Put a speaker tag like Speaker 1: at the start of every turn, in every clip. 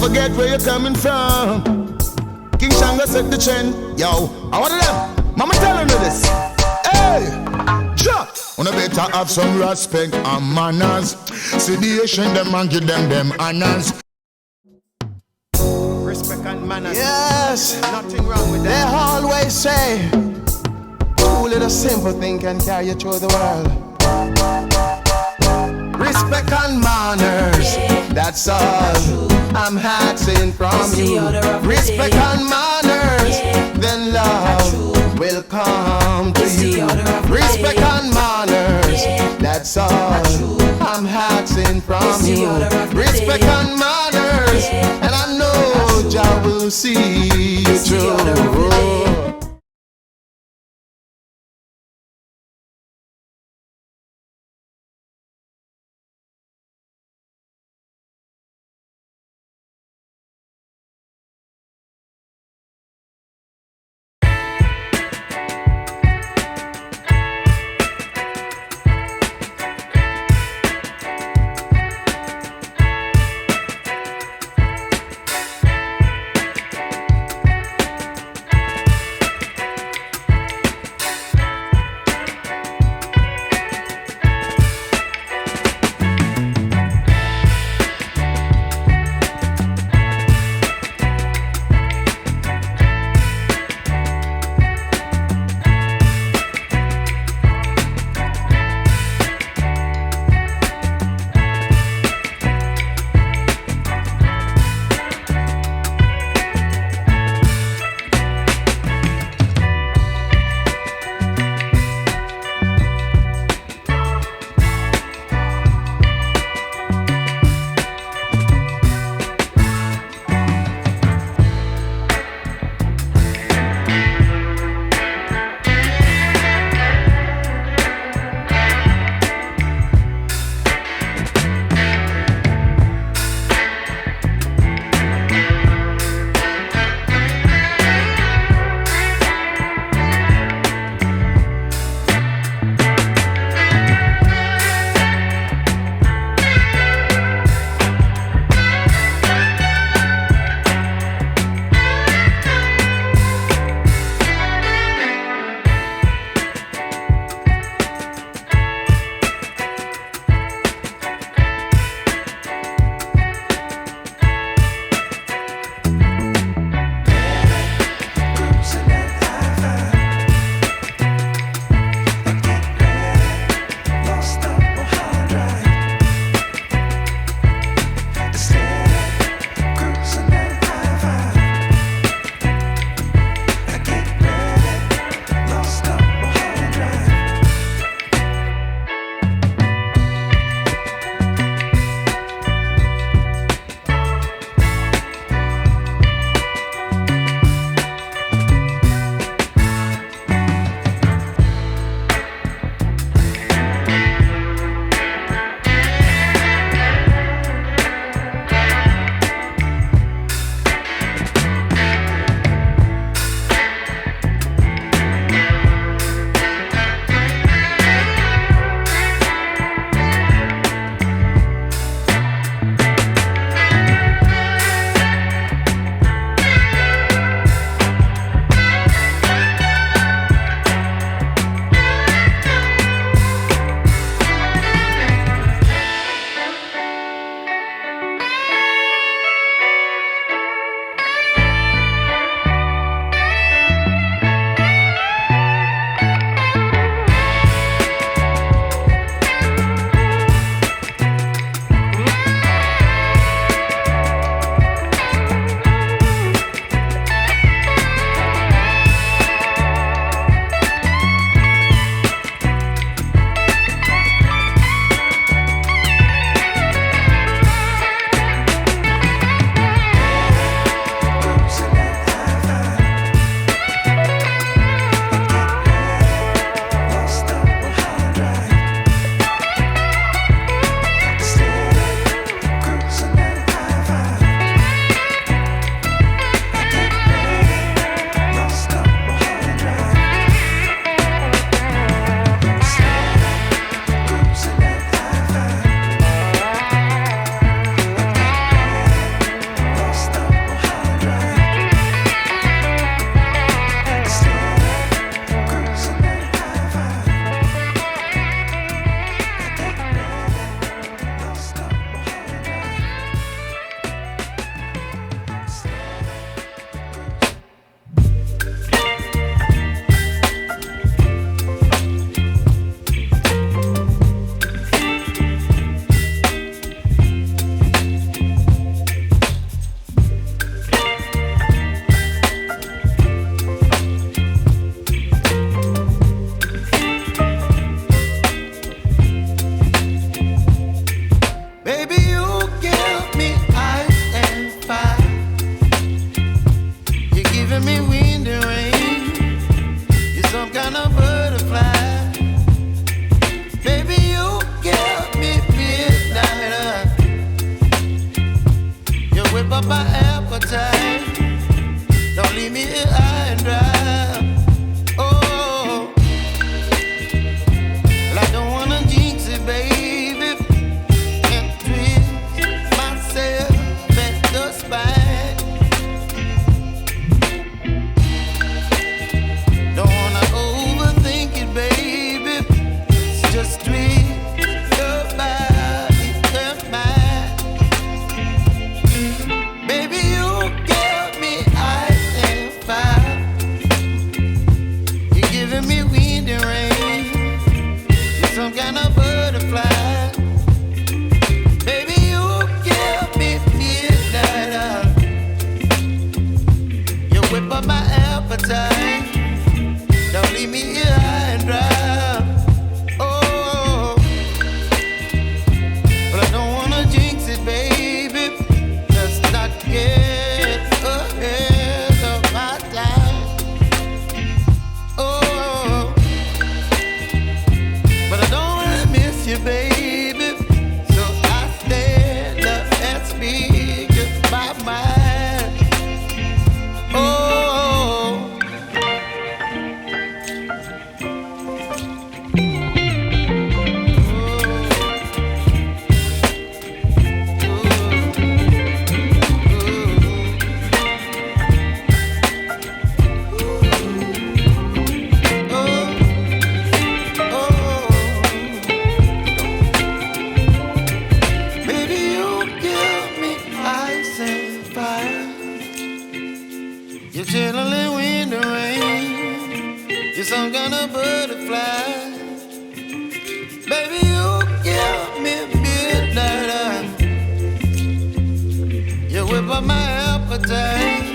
Speaker 1: forget where you're coming from. King Shango set the trend. Yo, I want them. Mama telling you this. Hey, Jack. Wanna better have some respect and manners. See the Asian them and give them honors.
Speaker 2: Respect and manners.
Speaker 1: Yes,
Speaker 2: Nothing wrong with
Speaker 1: they
Speaker 2: that.
Speaker 1: always say, two little simple thing can carry you through the world. Respect and manners, that's all I'm asking from you. Respect and manners, then love will come to you. Respect and manners, that's all I'm asking from you. Respect and manners, and I know Jah will see you through. baby. So I stand up and speak just my mind. Oh. You're chilling in the rain. You're some kind of butterfly. Baby, you give me midnight. You whip up my appetite.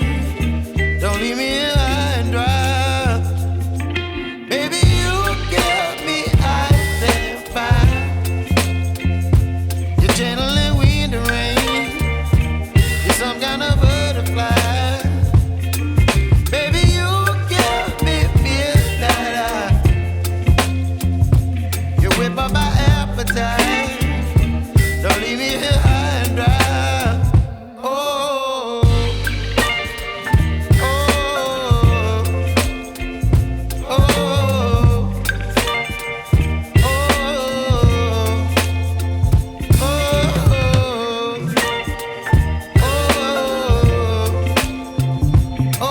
Speaker 1: Don't leave me here high and dry. Baby, you give me ice and fire. You're channeling wind and rain. You're some kind of butterfly. My appetite. Don't leave me here high and dry. Oh, oh, oh, oh,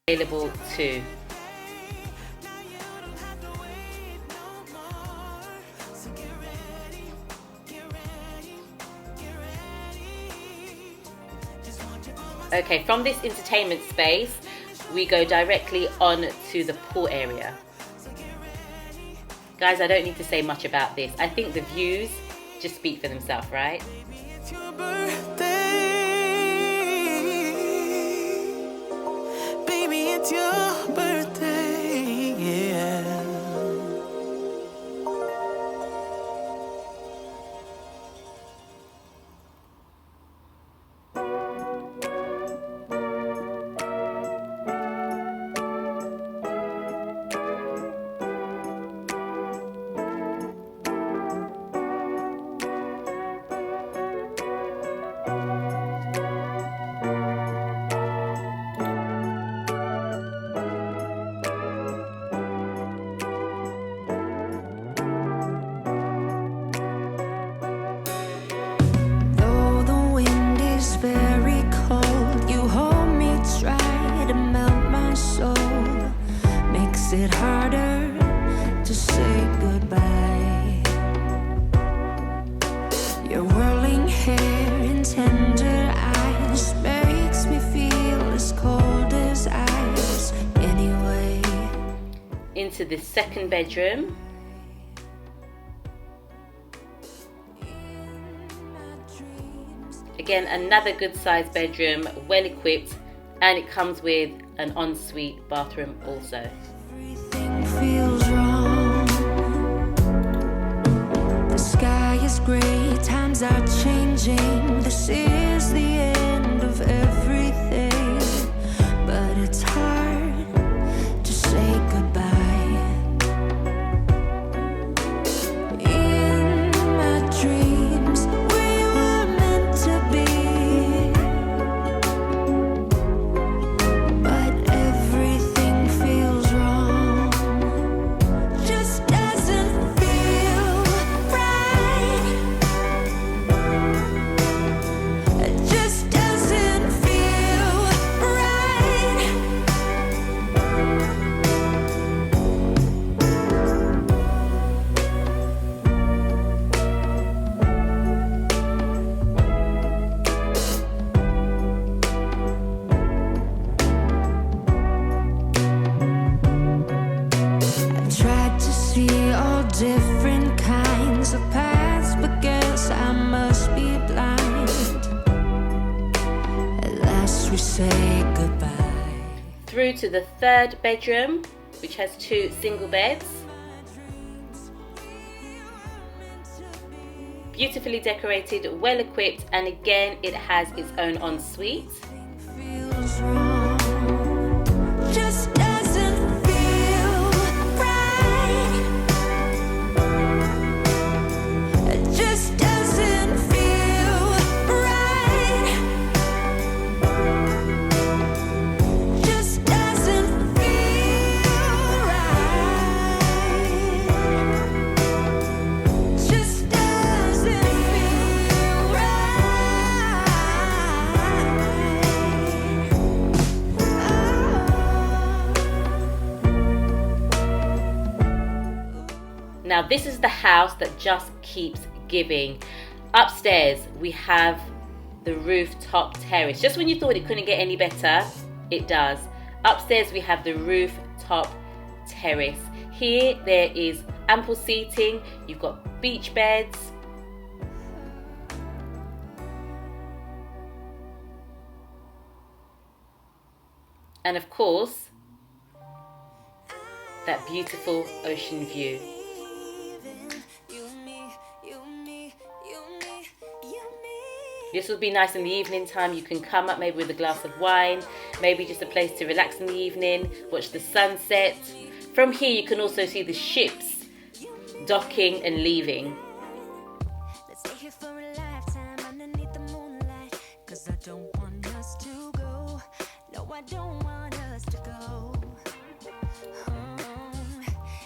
Speaker 2: Available too. Okay, from this entertainment space, we go directly on to the pool area. Guys, I don't need to say much about this. I think the views just speak for themselves, right?
Speaker 3: It's your birthday. Baby, it's your birthday. Yeah. Very cold, you hold me, try to melt my soul, makes it harder to say goodbye. Your whirling hair and tender eyes makes me feel as cold as ice anyway.
Speaker 2: Into the second bedroom. Again, another good sized bedroom, well equipped, and it comes with an ensuite bathroom also.
Speaker 3: Everything feels wrong. The sky is grey, times are changing. This is the end of everything, but it's hard to say goodbye. In my dreams, we were meant to be, but everything feels wrong. Just doesn't feel right. It just doesn't feel right. I've tried to see all different kinds of paths, but guess I must be blind. At last we say goodbye.
Speaker 2: Through to the third bedroom, which has 2 single beds. Beautifully decorated, well equipped, and again it has its own ensuite.
Speaker 3: Feels wrong. Just doesn't feel right. It just doesn't feel right. Just doesn't feel right. Just doesn't feel right.
Speaker 2: Now this is the house that just keeps giving. Upstairs we have the rooftop terrace. Just when you thought it couldn't get any better, it does. Upstairs we have the rooftop terrace. Here there is ample seating, you've got beach beds. And of course, that beautiful ocean view. This will be nice in the evening time. You can come up maybe with a glass of wine, maybe just a place to relax in the evening, watch the sunset. From here you can also see the ships docking and leaving.
Speaker 3: Let's stay here for a lifetime underneath the moonlight, 'cause I don't want us to go. No, I don't want us to go.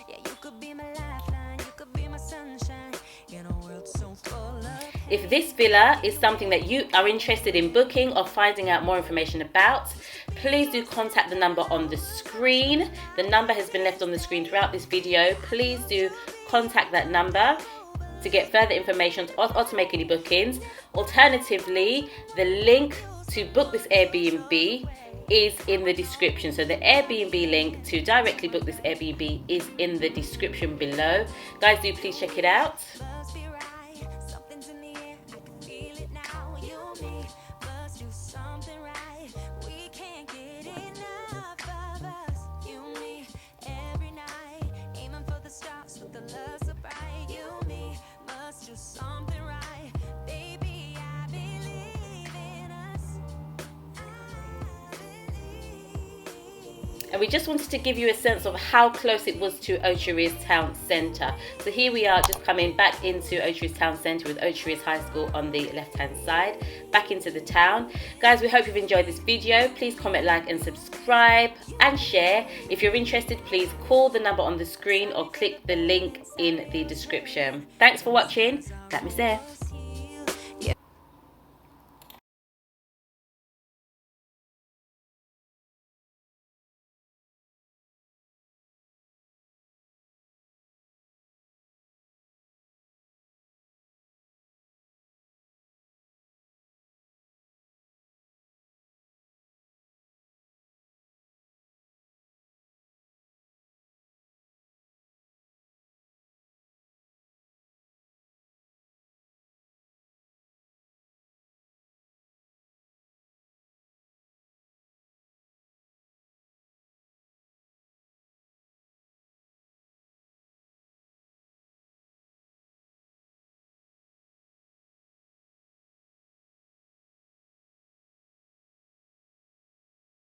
Speaker 3: Yeah, you could be my lifeline, you could be my sunshine in a world so full of.
Speaker 2: If this villa is something that you are interested in booking or finding out more information about, please do contact the number on the screen. The number has been left on the screen throughout this video. Please do contact that number to get further information or to make any bookings. Alternatively, the link to book this Airbnb is in the description. So the Airbnb link to directly book this Airbnb is in the description below. Guys, do please check it out.
Speaker 3: Must be right. Something's in the air. Feel it now. You and me must do something right. We can't get enough of us. You and me every night. Aiming for the stars with the love so bright. You and me must do something right. Baby, I believe in us.
Speaker 2: And we just wanted to give you a sense of how close it was to Ocho Rios Town Centre. So here we are, just coming back into Ocho Rios Town Centre with Ocho Rios High School on the left hand side, back into the town. Guys, we hope you've enjoyed this video. Please comment, like and subscribe and share. If you're interested, please call the number on the screen or click the link in the description. Thanks for watching. That was there.